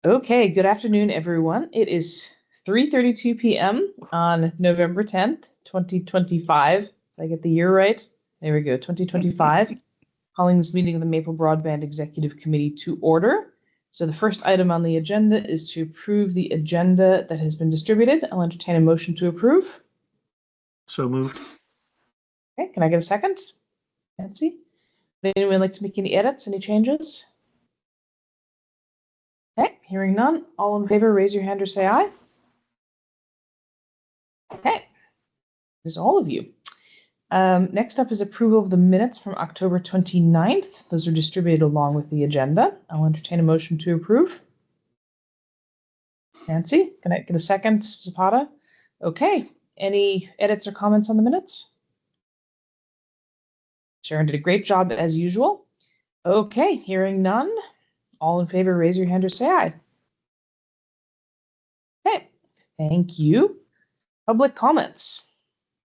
Okay, good afternoon, everyone. It is 3:32 p.m. on November 10th, 2025. Did I get the year right? There we go, 2025. Calling this meeting of the Maple Broadband Executive Committee to order. So the first item on the agenda is to approve the agenda that has been distributed. I'll entertain a motion to approve. So moved. Okay, can I get a second? Nancy? Would anyone like to make any edits, any changes? Okay, hearing none. All in favor, raise your hand or say aye. Okay, there's all of you. Next up is approval of the minutes from October 29th. Those are distributed along with the agenda. I'll entertain a motion to approve. Nancy, can I get a second? Zapata? Okay, any edits or comments on the minutes? Sharon did a great job as usual. Okay, hearing none. All in favor, raise your hand or say aye. Okay, thank you. Public comments.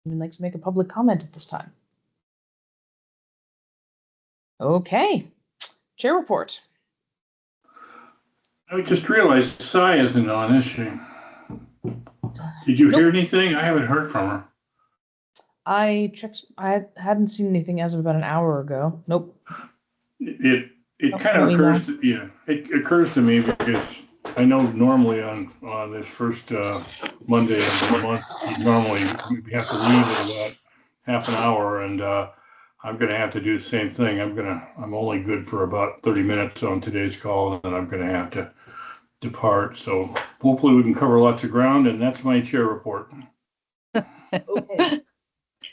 Anyone like to make a public comment at this time? Okay, chair report. I just realized Sai isn't on, is she? Did you hear anything? I haven't heard from her. I checked. I hadn't seen anything as of about an hour ago. Nope. It kind of occurs to it occurs to me because I know normally on this first Monday of the month, normally we have to leave at about half an hour, and I'm going to have to do the same thing. I'm only good for about 30 minutes on today's call, and then I'm going to have to depart. So hopefully we can cover lots of ground, and that's my chair report. Okay.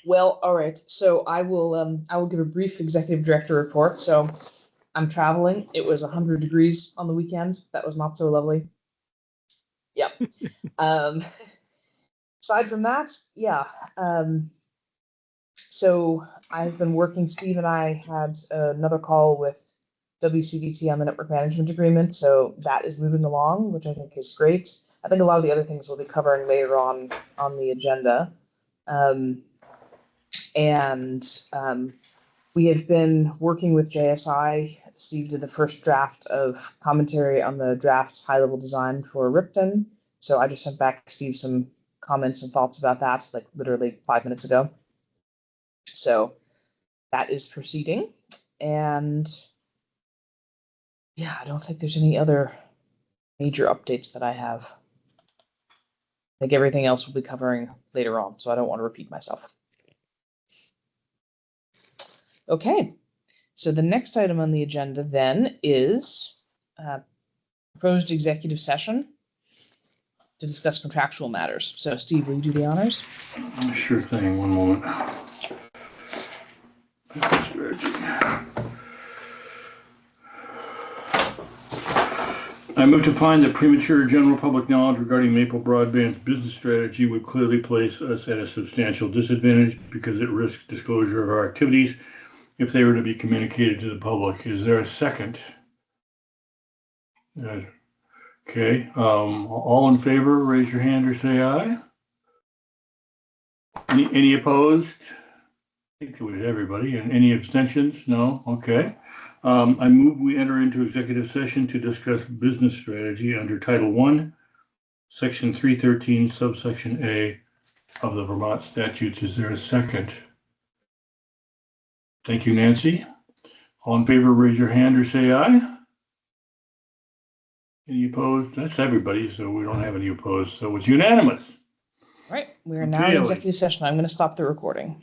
Well, all right. So I will give a brief executive director report. So I'm traveling. It was 100 degrees on the weekend. That was not so lovely. Yep. Aside from that, yeah. So I've been working. Steve and I had another call with WCDT on the network management agreement. So that is moving along, which I think is great. I think a lot of the other things we'll be covering later on the agenda. We have been working with JSI. Steve did the first draft of commentary on the draft high-level design for Ripton. So I just sent back Steve some comments and thoughts about that, like literally 5 minutes ago. So that is proceeding. And yeah, I don't think there's any other major updates that I have. I think everything else we'll be covering later on, so I don't want to repeat myself. Okay, so the next item on the agenda then is proposed executive session to discuss contractual matters. So Steve, will you do the honors? Sure thing, one moment. I move to find that premature general public knowledge regarding Maple Broadband's business strategy would clearly place us at a substantial disadvantage because it risks disclosure of our activities if they were to be communicated to the public. Is there a second? Okay. All in favor, raise your hand or say aye. Any opposed? I think it was everybody. And any abstentions? No? Okay. I move we enter into executive session to discuss business strategy under Title I, Section 313, subsection A of the Vermont statutes. Is there a second? Thank you, Nancy. All in favor, raise your hand or say aye. Any opposed? That's everybody, so we don't have any opposed. So it's unanimous. All right, we are now in executive session. I'm going to stop the recording.